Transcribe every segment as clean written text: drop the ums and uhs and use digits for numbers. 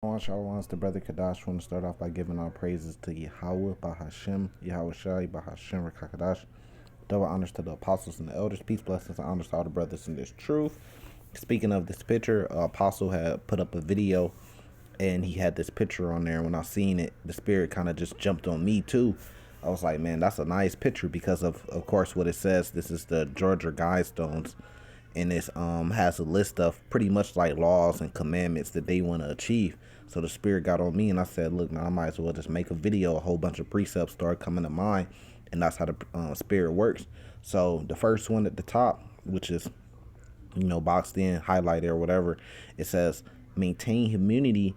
Shalom, it's the brother Kadash. I want to start off by giving all praises to Yahweh, Bahashem, Yahweh Shai, Bahashem, Rakakadash. Double honors to the apostles and the elders. Peace, blessings, and honors to all the brothers in this truth. Speaking of this picture, Apostle had put up a video and he had this picture on there. And when I seen it, the spirit kind of just jumped on me too. I was like, man, that's a nice picture because of course, what it says. This is the Georgia Guidestones, and it has a list of pretty much like laws and commandments that they want to achieve. So the spirit got on me, and I said, look, man, I might as well just make a video. A whole bunch of precepts started coming to mind, and that's how the spirit works. So the first one at the top, which is boxed in, highlighted or whatever, it says maintain immunity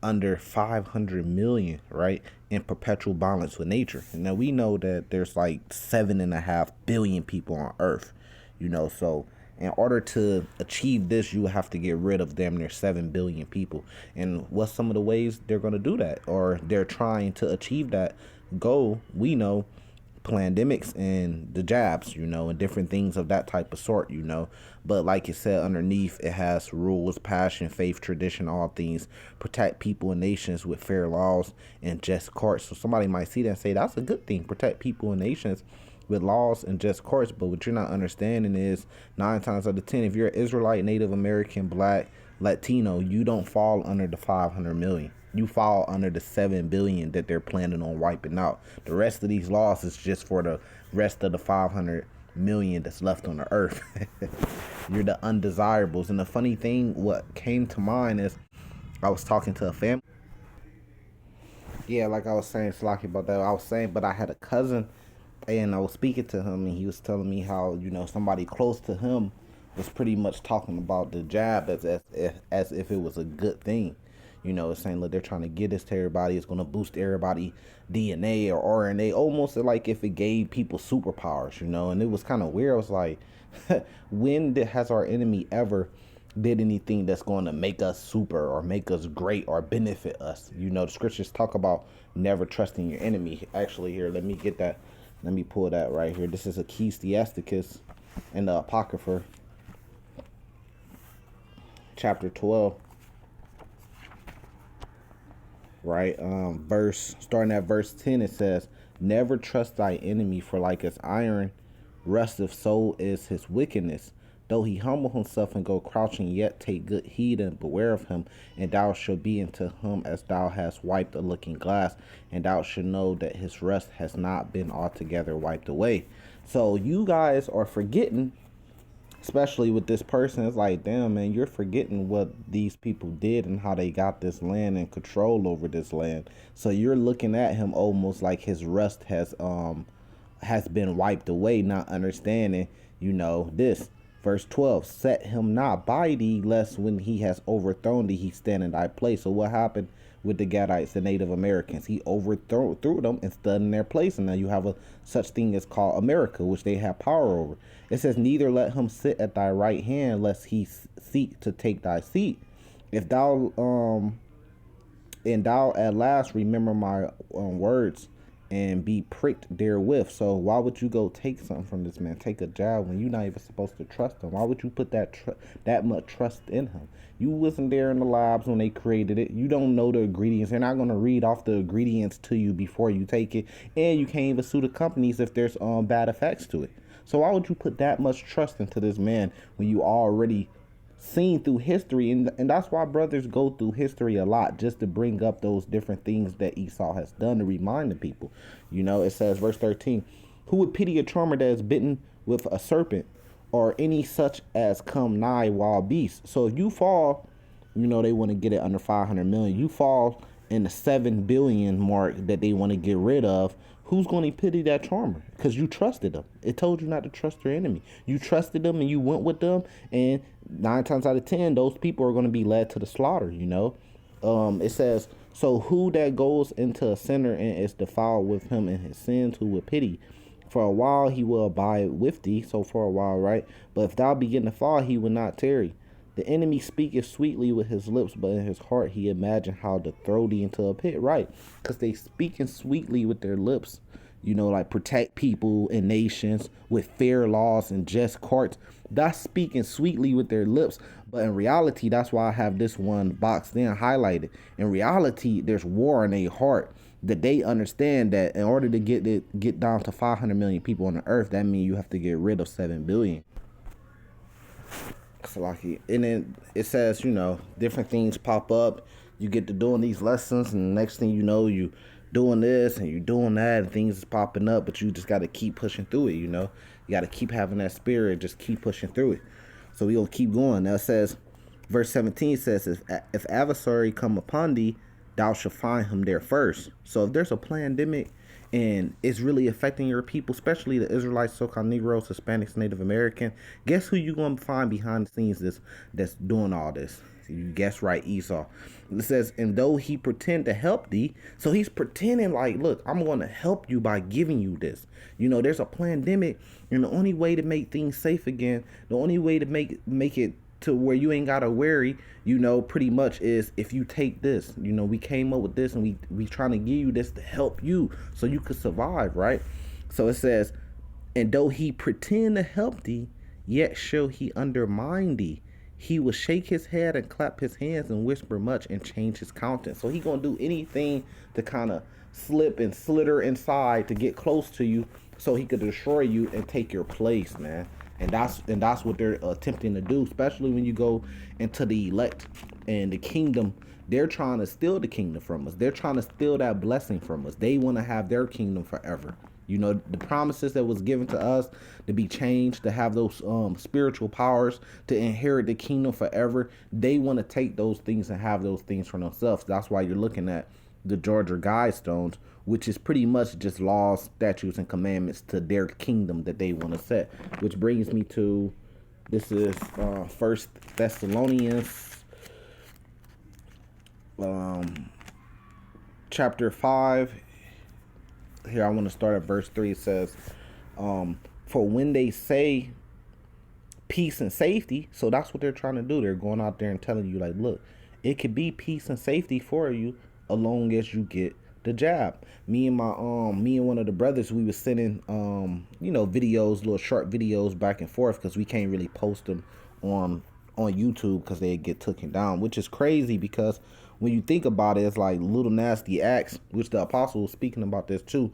under 500 million, right, in perpetual balance with nature. And now we know that there's like 7.5 billion people on Earth, so in order to achieve this, you have to get rid of damn near 7 billion people. And what's some of the ways they're going to do that, or they're trying to achieve that goal? We know pandemics and the jabs, and different things of that type of sort, But like it said, underneath it has rules, passion, faith, tradition, all things, protect people and nations with fair laws and just courts. So somebody might see that and say, that's a good thing, protect people and nations with laws and just courts. But what you're not understanding is 9 times out of 10, if you're an Israelite, Native American, Black, Latino, you don't fall under the 500 million. You fall under the 7 billion that they're planning on wiping out. The rest of these laws is just for the rest of the 500 million that's left on the earth. You're the undesirables. And the funny thing, what came to mind is I was talking to a family. Yeah, like I was saying, Slocky, about that. I was saying, but I had a cousin, and I was speaking to him, and he was telling me how somebody close to him was pretty much talking about the jab as if it was a good thing. It's saying, look, they're trying to get this to everybody. It's going to boost everybody DNA or RNA, almost like if it gave people superpowers, And it was kind of weird. I was like, has our enemy ever did anything that's going to make us super or make us great or benefit us? The scriptures talk about never trusting your enemy. Actually, here, let me get that. Let me pull that right here. This is Ecclesiasticus in the Apocrypha, chapter 12. Right, starting at verse 10, it says, never trust thy enemy, for like as iron rusteth, so is his wickedness. Though he humble himself and go crouching, yet take good heed and beware of him, and thou shalt be unto him as thou hast wiped a looking glass, and thou shalt know that his rust has not been altogether wiped away. So you guys are forgetting, especially with this person. It's like, damn, man, you're forgetting what these people did and how they got this land and control over this land. So you're looking at him almost like his rust has been wiped away, not understanding, this. Verse 12, set him not by thee, lest when he has overthrown thee, he stand in thy place. So what happened with the Gadites, the Native Americans? He overthrew them and stood in their place. And now you have a such thing as called America, which they have power over. It says, neither let him sit at thy right hand, lest he seek to take thy seat. If thou and thou at last remember my words and be pricked therewith. So why would you go take something from this man, take a jab, when you're not even supposed to trust him? Why would you put that much trust in him? You wasn't there in the labs when they created it. You don't know the ingredients. They're not going to read off the ingredients to you before you take it, and you can't even sue the companies if there's bad effects to it. So why would you put that much trust into this man when you already seen through history? And that's why brothers go through history a lot, just to bring up those different things that Esau has done, to remind the people. It says, verse 13, who would pity a charmer that is bitten with a serpent, or any such as come nigh wild beasts? So if you fall, they want to get it under 500 million. You fall in the 7 billion mark that they want to get rid of. Who's going to pity that charmer? Because you trusted them. It told you not to trust your enemy. You trusted them and you went with them. And 9 times out of 10, those people are going to be led to the slaughter, It says, so who that goes into a sinner and is defiled with him in his sins, who will pity? For a while he will abide with thee. So for a while, right? But if thou begin to fall, he will not tarry. The enemy speaketh sweetly with his lips, but in his heart he imagine how to throw thee into a pit. Right, because they speaking sweetly with their lips, like protect people and nations with fair laws and just courts. That's speaking sweetly with their lips, but in reality, that's why I have this one boxed in highlighted. In reality, there's war in their heart. That they understand that in order to get down to 500 million people on the earth, that means you have to get rid of 7 billion. So like, and then it says, different things pop up. You get to doing these lessons, and the next thing you know, you doing this and you doing that, and things is popping up. But you just got to keep pushing through it. You got to keep having that spirit, just keep pushing through it. So we gonna keep going. Now it says, verse 17 says, if adversary come upon thee, thou shalt find him there first. So if there's a pandemic and it's really affecting your people, especially the Israelites, so-called Negroes, Hispanics, Native American, guess who you gonna find behind the scenes that's doing all this? You guess right, Esau. It says, and though he pretend to help thee, so he's pretending like, look, I'm going to help you by giving you this. There's a pandemic, and the only way to make things safe again, the only way to make it to where you ain't gotta worry, pretty much is if you take this. We came up with this, and we trying to give you this to help you so you could survive, right? So it says, and though he pretend to help thee, yet shall he undermine thee. He will shake his head and clap his hands and whisper much and change his countenance. So he gonna do anything to kind of slip and slither inside to get close to you so he could destroy you and take your place, man. And that's what they're attempting to do, especially when you go into the elect and the kingdom. They're trying to steal the kingdom from us. They're trying to steal that blessing from us. They want to have their kingdom forever. The promises that was given to us to be changed, to have those spiritual powers, to inherit the kingdom forever. They want to take those things and have those things for themselves. That's why you're looking at the Georgia Guidestones, which is pretty much just laws, statutes, and commandments to their kingdom that they want to set. Which brings me to, this is 1 Thessalonians chapter 5. Here I want to start at verse 3. It says, for when they say peace and safety, so that's what they're trying to do. They're going out there and telling you, like, look, it could be peace and safety for you as long as you get the jab. Me and one of the brothers, we was sending videos, little short videos back and forth, because we can't really post them on YouTube because they get taken down, which is crazy, because when you think about it, it's like Little Nasty Acts, which the apostle was speaking about this too.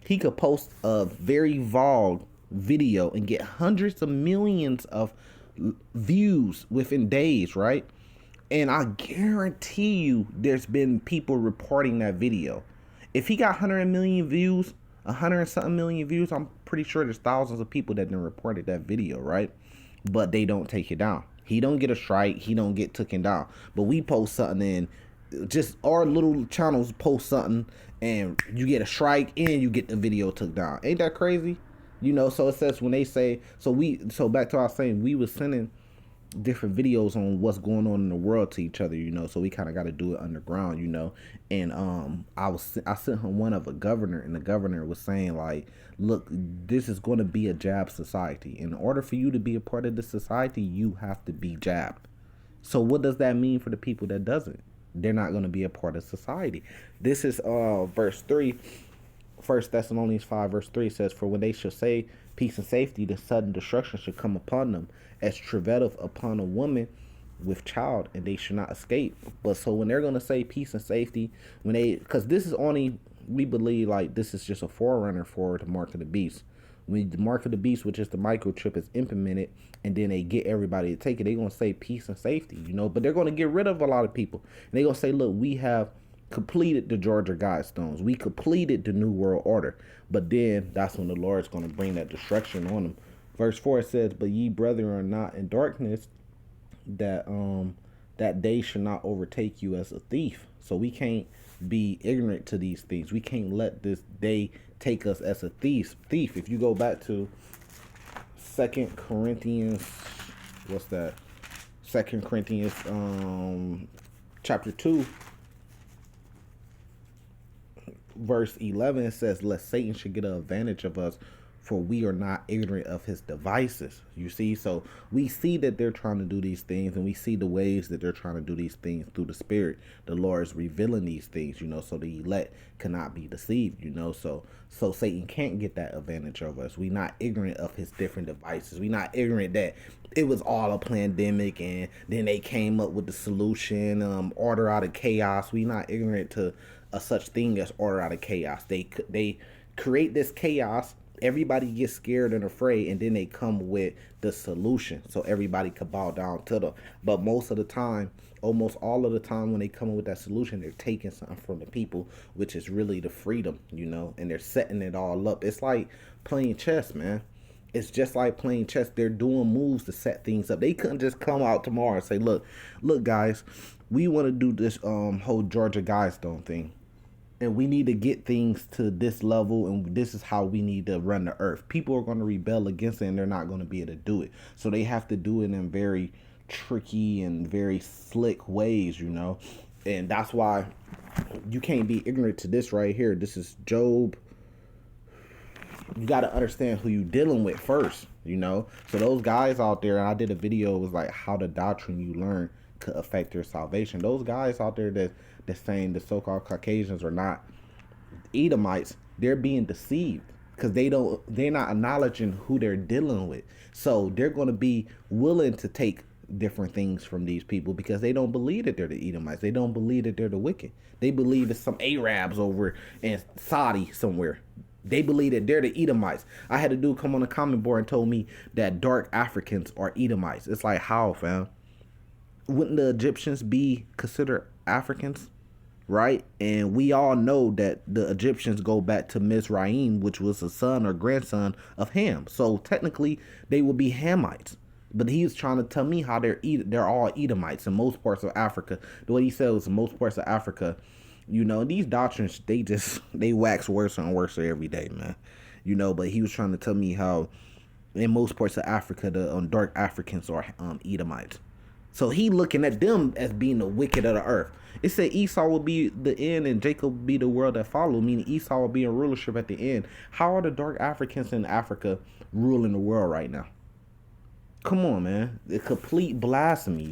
He could post a very vague video and get hundreds of millions of views within days, right? And I guarantee you there's been people reporting that video. If he got 100 million views, 100 and something million views, I'm pretty sure there's thousands of people that done reported that video, right? But they don't take it down. He don't get a strike. He don't get taken down. But we post something, and just our little channels post something, and you get a strike and you get the video took down. Ain't that crazy? So it says when they say, so back to our saying, we was sending different videos on what's going on in the world to each other, so we kind of got to do it underground, and I sent him one of a governor, and the governor was saying, like, look, this is going to be a jab society. In order for you to be a part of this society, you have to be jabbed. So what does that mean for the people that doesn't? They're not going to be a part of society. This is verse 3. 1 Thessalonians 5 verse 3 says, for when they shall say peace and safety, the sudden destruction should come upon them, as travaileth upon a woman with child, and they should not escape. But so when they're going to say peace and safety, because this is only, we believe, like, this is just a forerunner for the mark of the beast. When the mark of the beast, which is the microchip, is implemented, and then they get everybody to take it, they're going to say peace and safety, but they're going to get rid of a lot of people. And they're going to say, look, we have completed the Georgia Guidestones. We completed the New World Order. But then that's when the Lord's going to bring that destruction on them. Verse 4 says, but ye brethren are not in darkness, that day should not overtake you as a thief. So we can't be ignorant to these things. We can't let this day take us as a thief. If you go back to 2 Corinthians, what's that? 2 Corinthians chapter 2, verse 11, it says, lest Satan should get an advantage of us, for we are not ignorant of his devices. You see, so we see that they're trying to do these things, and we see the ways that they're trying to do these things through the Spirit. The Lord is revealing these things, so the elect cannot be deceived, so Satan can't get that advantage over us. We not ignorant of his different devices. We not ignorant that it was all a pandemic, and then they came up with the solution, order out of chaos. We not ignorant to a such thing as order out of chaos. They create this chaos. Everybody gets scared and afraid, and then they come with the solution so everybody could bow down to them. But most of the time, almost all of the time, when they come up with that solution, they're taking something from the people, which is really the freedom, and they're setting it all up. It's like playing chess, man. It's just like playing chess. They're doing moves to set things up. They couldn't just come out tomorrow and say, look guys, we want to do this whole Georgia Guidestone thing, and we need to get things to this level, and this is how we need to run the earth. People are going to rebel against it, and they're not going to be able to do it. So they have to do it in very tricky and very slick ways, and that's why you can't be ignorant to this right here. This is Job. You got to understand who you dealing with first, So those guys out there, and I did a video, it was like how the doctrine you learn could affect your salvation. Those guys out there that's saying the so-called Caucasians are not Edomites, they're being deceived because they're not acknowledging who they're dealing with. So they're going to be willing to take different things from these people because they don't believe that they're the Edomites. They don't believe that they're the wicked. They believe it's some Arabs over in Saudi somewhere. They believe that they're the Edomites. I had a dude come on the comment board and told me that dark Africans are Edomites. It's like, how, fam? Wouldn't the Egyptians be considered Africans? Right? And we all know that the Egyptians go back to Mizraim, which was a son or grandson of Ham. So technically, they would be Hamites. But he was trying to tell me how they're all Edomites in most parts of Africa. The way he said was in most parts of Africa, these doctrines, they wax worse and worse every day, man. But he was trying to tell me how in most parts of Africa, the dark Africans are Edomites. So he looking at them as being the wicked of the earth. It said Esau will be the end and Jacob will be the world that follow, meaning Esau will be in rulership at the end. How are the dark Africans in Africa ruling the world right now? Come on, man. The complete blasphemy,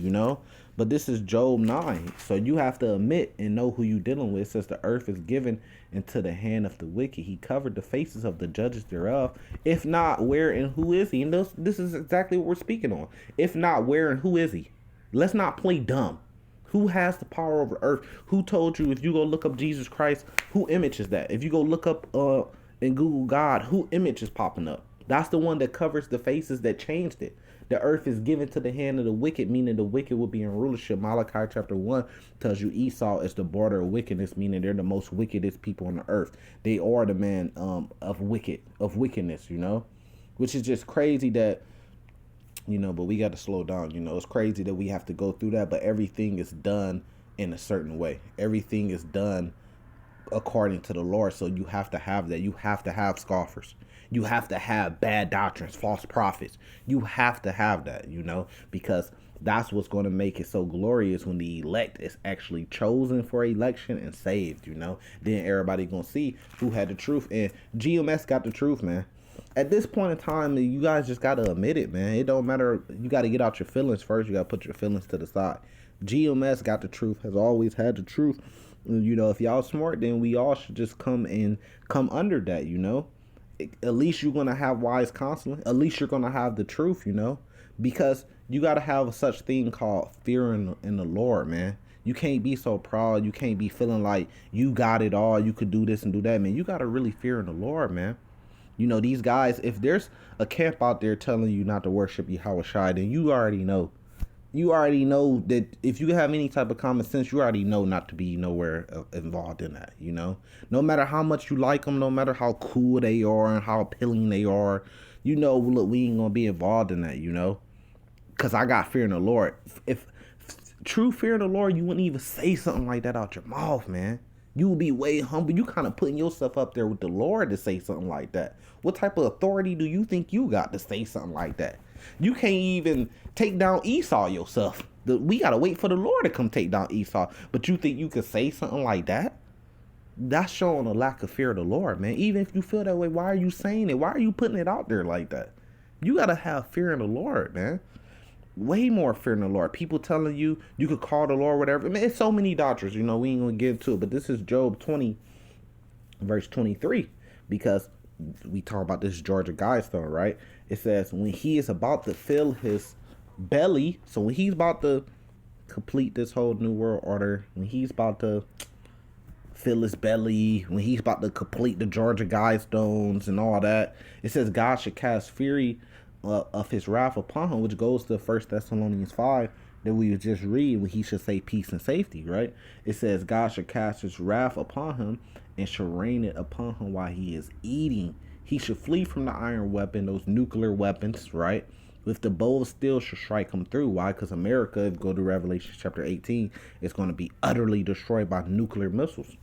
But this is Job 9. So you have to admit and know who you're dealing with. It says the earth is given into the hand of the wicked. He covered the faces of the judges thereof. If not, where and who is he? And this is exactly what we're speaking on. If not, where and who is he? Let's not play dumb. Who has the power over earth? Who told you if you go look up Jesus Christ, who image is that? If you go look up in Google God, who image is popping up? That's the one that covers the faces that changed it. The earth is given to the hand of the wicked, meaning the wicked will be in rulership. Malachi chapter 1 tells you Esau is the border of wickedness, meaning they're the most wickedest people on the earth. They are the man of wickedness, which is just crazy that, but we got to slow down. It's crazy that we have to go through that, but everything is done in a certain way. Everything is done according to the Lord. So you have to have that. You have to have scoffers. You have to have bad doctrines, false prophets. You have to have that, because that's what's going to make it so glorious when the elect is actually chosen for election and saved, Then everybody going to see who had the truth. And GMS got the truth, man. At this point in time, you guys just got to admit it, man. It don't matter. You got to get out your feelings first. You got to put your feelings to the side. GMS got the truth, has always had the truth. If y'all smart, then we all should just come under that, At least you're going to have wise counseling. At least you're going to have the truth, because you got to have such thing called fear in the Lord, man. You can't be so proud. You can't be feeling like you got it all. You could do this and do that, man. You got to really fear in the Lord, man. These guys, if there's a camp out there telling you not to worship Yahweh Shai, then you already know. You already know that if you have any type of common sense, you already know not to be nowhere involved in that, No matter how much you like them, no matter how cool they are and how appealing they are, look, we ain't going to be involved in that, Because I got fear in the Lord. If true fear in the Lord, you wouldn't even say something like that out your mouth, man. You will be way humble. You kind of putting yourself up there with the Lord to say something like that. What type of authority do you think you got to say something like that? You can't even take down Esau yourself. We got to wait for the Lord to come take down Esau. But you think you could say something like that? That's showing a lack of fear of the Lord, man. Even if you feel that way, why are you saying it? Why are you putting it out there like that? You gotta have fear in the Lord, man. Way more fear in the Lord. People telling you you could call the Lord whatever. I mean, it's so many doctrines, we ain't gonna get into it. But this is Job 20, verse 23. Because we talk about this Georgia Guidestone, right? It says when he is about to fill his belly, so when he's about to complete this whole new world order, when he's about to fill his belly, when he's about to complete the Georgia Guidestones and all that, it says God should cast fury of his wrath upon him, which goes to 1 Thessalonians 5 that we just read when he should say peace and safety, right? It says God should cast his wrath upon him and should rain it upon him while he is eating. He should flee from the iron weapon, those nuclear weapons, right? With the bow of steel should strike him through. Why? Because America, if you go to Revelation chapter 18, is going to be utterly destroyed by nuclear missiles.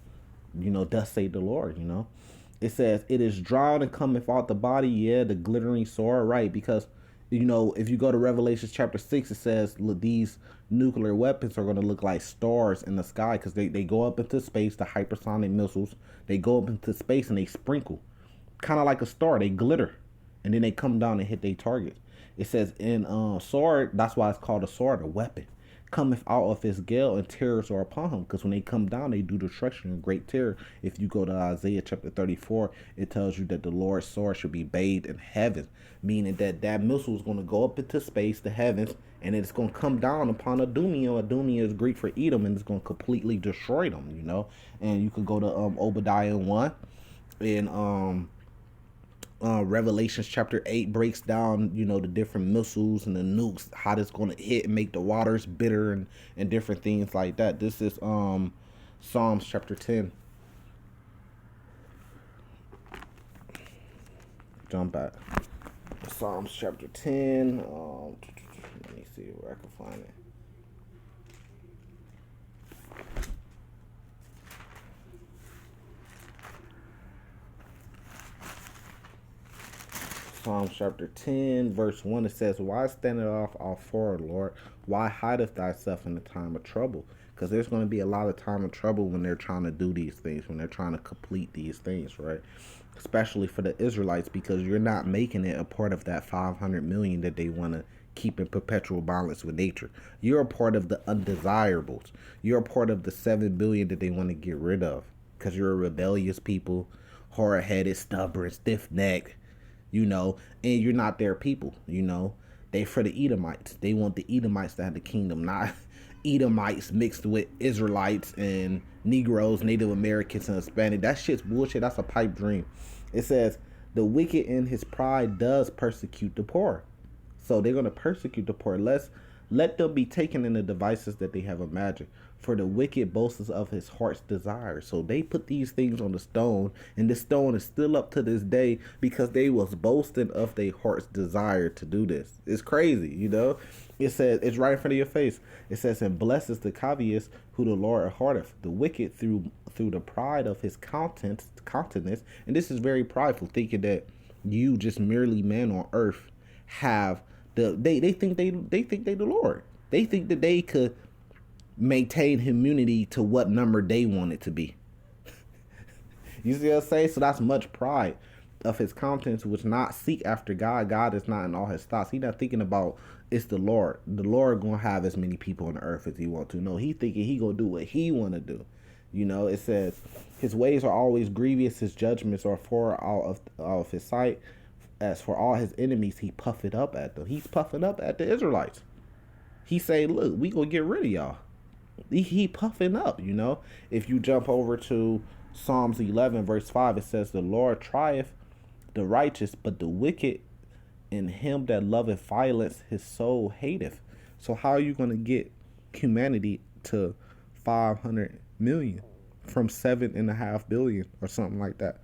Thus say the Lord. It says, it is drawn and cometh out the body, yeah, the glittering sword, right? Because, if you go to Revelation chapter 6, it says, look, these nuclear weapons are going to look like stars in the sky because they go up into space, the hypersonic missiles. They go up into space and they sprinkle, kind of like a star. They glitter, and then they come down and hit their target. It says in sword, that's why it's called a sword, a weapon. Cometh out of his gale and terrors are upon him. Because when they come down, they do destruction and great terror. If you go to Isaiah chapter 34, it tells you that the Lord's sword should be bathed in heaven. Meaning that missile is going to go up into space, the heavens, and it's going to come down upon Adumia. Adumia is Greek for Edom, and it's going to completely destroy them, And you could go to Obadiah 1 and Revelations chapter 8 breaks down, the different missiles and the nukes, how that's going to hit and make the waters bitter and different things like that. This is Psalms chapter 10. Jump back. Psalms chapter 10. Let me see where I can find it. Psalms chapter 10, verse 1, it says, why stand it off forward, Lord? Why hideth thyself in the time of trouble? Because there's going to be a lot of time of trouble when they're trying to do these things, when they're trying to complete these things, right? Especially for the Israelites, because you're not making it a part of that 500 million that they want to keep in perpetual balance with nature. You're a part of the undesirables. You're a part of the 7 billion that they want to get rid of, because you're a rebellious people, hard-headed, stubborn, stiff-necked, and you're not their people, They for the Edomites. They want the Edomites to have the kingdom, not Edomites mixed with Israelites and Negroes, Native Americans, and Hispanic. That shit's bullshit. That's a pipe dream. It says, the wicked in his pride does persecute the poor. So they're going to persecute the poor. Let them be taken in the devices that they have imagined. For the wicked boasts of his heart's desire. So they put these things on the stone, and this stone is still up to this day because they was boasting of their heart's desire to do this. It's crazy, It says, it's right in front of your face. It says, and blesses the covetous who the Lord hearteth. The wicked through the pride of his countenance, and this is very prideful, thinking that you, just merely man on earth, have they think they the Lord. They think that they could maintain immunity to what number they want it to be. You see what I'm saying? So that's much pride of his countenance, which not seek after God. God is not in all his thoughts. He's not thinking about it's the Lord. The Lord gonna have as many people on the earth as he want to. No, he thinking he gonna do what he want to do. It says his ways are always grievous. His judgments are far out of his sight. As for all his enemies, he puffeth up at them. He's puffing up at the Israelites. He say, look, we gonna get rid of y'all. He puffing up, If you jump over to Psalms 11, verse 5, it says, the Lord trieth the righteous, but the wicked and him that loveth violence, his soul hateth. So how are you going to get humanity to 500 million from 7.5 billion or something like that?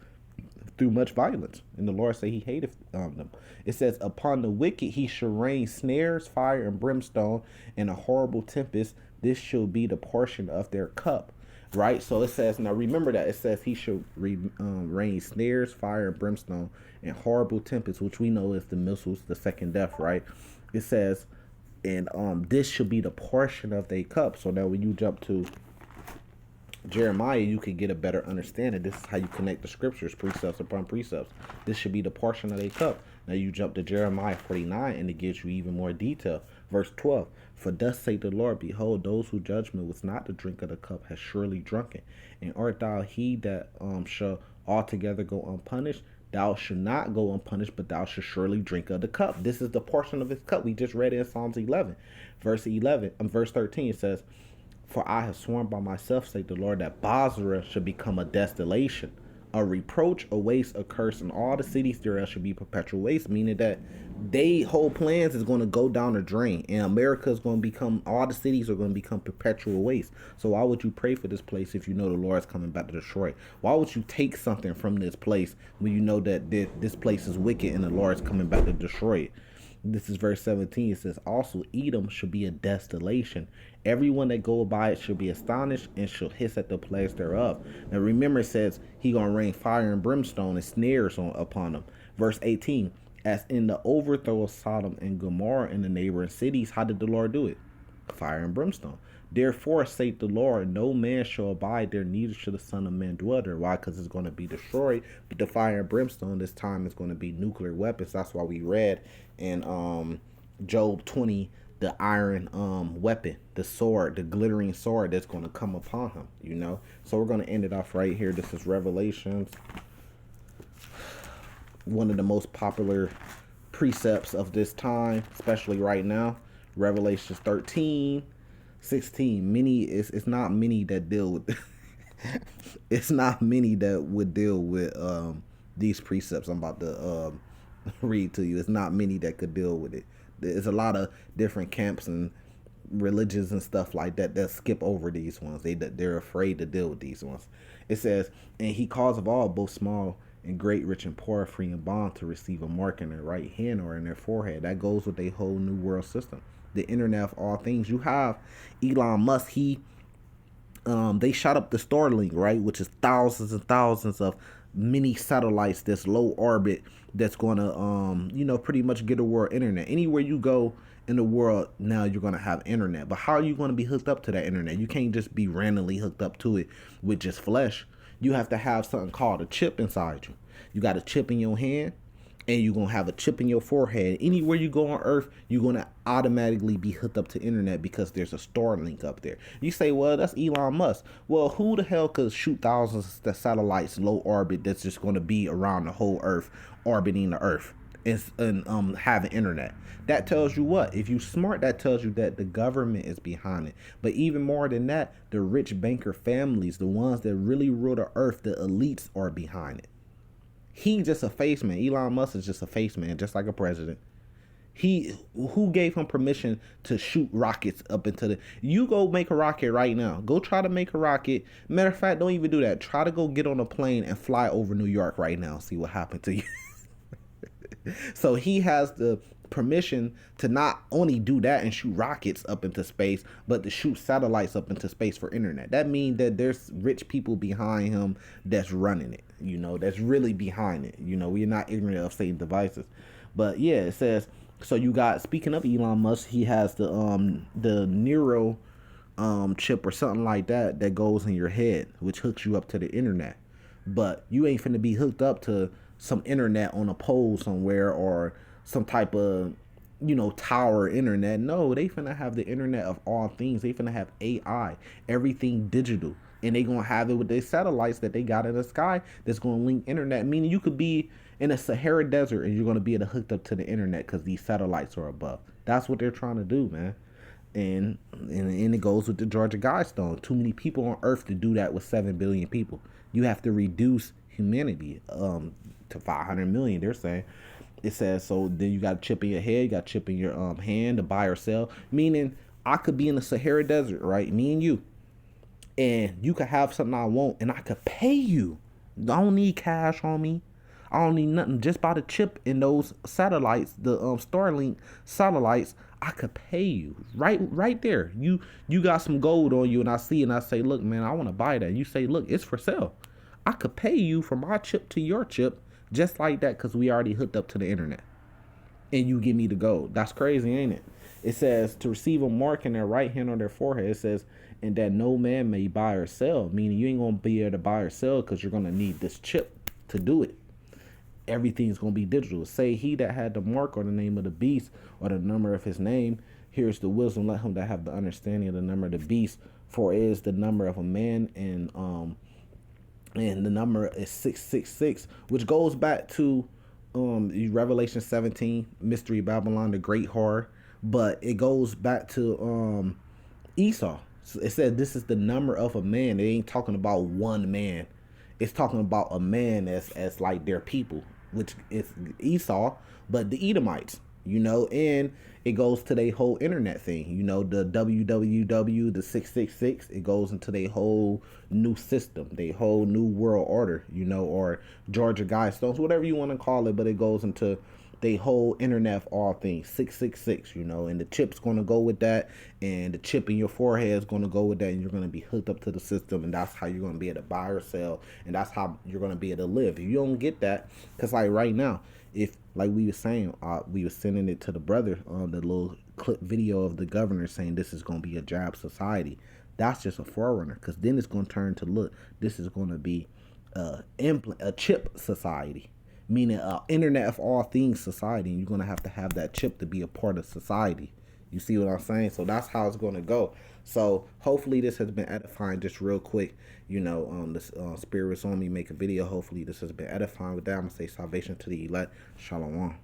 Through much violence. And the Lord say he hateth them. It says, upon the wicked he shall rain snares, fire, and brimstone, and a horrible tempest. This shall be the portion of their cup. Right? So it says, now remember that. It says he shall rain snares, fire, and brimstone, and horrible tempests, which we know is the missiles, the second death, right? It says, and this shall be the portion of their cup. So now when you jump to Jeremiah, you could get a better understanding. This is how you connect the scriptures, precepts upon precepts. This should be the portion of their cup. Now you jump to Jeremiah 49, and it gives you even more detail. Verse 12, for thus saith the Lord, behold, those whose judgment was not to drink of the cup has surely drunken. And art thou he that shall altogether go unpunished? Thou shalt not go unpunished, but thou shalt surely drink of the cup. This is the portion of his cup. We just read it in Psalms 11. Verse 13, it says, for I have sworn by myself, saith the Lord, that Basra should become a desolation, a reproach, a waste, a curse, and all the cities thereof should be perpetual waste, meaning that they whole plans is going to go down the drain, and America is going to become, all the cities are going to become perpetual waste. So why would you pray for this place if you know the Lord is coming back to destroy it? Why would you take something from this place when you know that this place is wicked and the Lord is coming back to destroy it? This is verse 17. It says, also Edom shall be a desolation. Everyone that go by it shall be astonished and shall hiss at the plagues thereof. Now remember, it says he gonna rain fire and brimstone and snares upon them. Verse 18, as in the overthrow of Sodom and Gomorrah and the neighboring cities, how did the Lord do it? Fire and brimstone. Therefore, saith the Lord, no man shall abide there, neither shall the Son of Man dwell there. Why? Because it's going to be destroyed. But the fire and brimstone this time is going to be nuclear weapons. That's why we read in Job 20, the iron weapon, the sword, the glittering sword that's going to come upon him, you know. So we're going to end it off right here. This is Revelations, one of the most popular precepts of this time, especially right now. Revelations 13, 16. Many, it's not many that deal with it's not many that would deal with these precepts I'm about to read to you. It's not many that could deal with it. There's a lot of different camps and religions and stuff like that skip over these ones. They're afraid to deal with these ones. It says, and he calls of all, both small and great, rich and poor, free and bond, to receive a mark in their right hand or in their forehead. That goes with a whole new world system, the internet of all things. You have Elon Musk. They shot up the Starlink, right, which is thousands and thousands of mini satellites that's low orbit, that's going to pretty much get a world internet. Anywhere you go in the world now, you're going to have internet. But how are you going to be hooked up to that internet? You can't just be randomly hooked up to it with just flesh. You have to have something called a chip inside you. You got a chip in your hand, and you're going to have a chip in your forehead. Anywhere you go on Earth, you're going to automatically be hooked up to internet because there's a Starlink up there. You say, well, that's Elon Musk. Well, who the hell could shoot thousands of satellites low orbit that's just going to be around the whole Earth, orbiting the Earth, and having internet? That tells you what? If you smart, that tells you that the government is behind it. But even more than that, the rich banker families, the ones that really rule the Earth, the elites, are behind it. He's just a face man. Elon Musk is just a face man, just like a president. Who gave him permission to shoot rockets up into the... You go make a rocket right now. Go try to make a rocket. Matter of fact, don't even do that. Try to go get on a plane and fly over New York right now. See what happened to you. So he has the permission to not only do that and shoot rockets up into space, but to shoot satellites up into space for internet. That means that there's rich people behind him that's running it, that's really behind it. We're not ignorant of Satan's devices. But yeah, it says, so you got, speaking of Elon Musk, he has the Neuro chip or something like that goes in your head, which hooks you up to the internet. But you ain't finna be hooked up to some internet on a pole somewhere or some type of, tower internet. No, they finna have the internet of all things. They finna have AI, everything digital. And they gonna have it with their satellites that they got in the sky that's gonna link internet. Meaning you could be in a Sahara desert and you're gonna be able to hook up to the internet because these satellites are above. That's what they're trying to do, man. And it goes with the Georgia Guidestones. Too many people on Earth to do that with 7 billion people. You have to reduce humanity to 500 million, they're saying. It says, so then you got a chip in your head, you got a chip in your hand to buy or sell. Meaning, I could be in the Sahara Desert, right? Me and you. And you could have something I want, and I could pay you. I don't need cash on me. I don't need nothing. Just by the chip in those satellites, the Starlink satellites, I could pay you. Right there. You got some gold on you, and I see, and I say, look, man, I want to buy that. You say, look, it's for sale. I could pay you from my chip to your chip, just like that, because we already hooked up to the internet. And you give me the gold. That's crazy, ain't it? It says, to receive a mark in their right hand or their forehead. It says, and that no man may buy or sell, meaning you ain't gonna be able to buy or sell because you're gonna need this chip to do it. Everything's gonna be digital. Say he that had the mark or the name of the beast or the number of his name, here's the wisdom, let him that have the understanding of the number of the beast, for it is the number of a man, and the number is 666, which goes back to Revelation 17, Mystery Babylon, the Great Horror, but it goes back to Esau. So it said this is the number of a man. It ain't talking about one man. It's talking about a man as like their people, which is Esau, but the Edomites, and it goes to their whole internet thing, the www, the 666. It goes into their whole new system, their whole new world order, or Georgia Guidestones, whatever you want to call it, but it goes into they whole internet of all things, 666, and the chip's going to go with that, and the chip in your forehead is going to go with that, and you're going to be hooked up to the system, and that's how you're going to be able to buy or sell, and that's how you're going to be able to live. If you don't get that, because like right now, if like we were saying, we were sending it to the brother on the little clip video of the governor saying this is going to be a job society. That's just a forerunner, because then it's going to turn to, look, this is going to be a chip society, meaning internet of all things society, and you're going to have that chip to be a part of society. You see what I'm saying? So that's how it's going to go. So hopefully this has been edifying. Just real quick, the spirit was on me, make a video. Hopefully this has been edifying. With that, I'm going to say salvation to the elect. Shalom.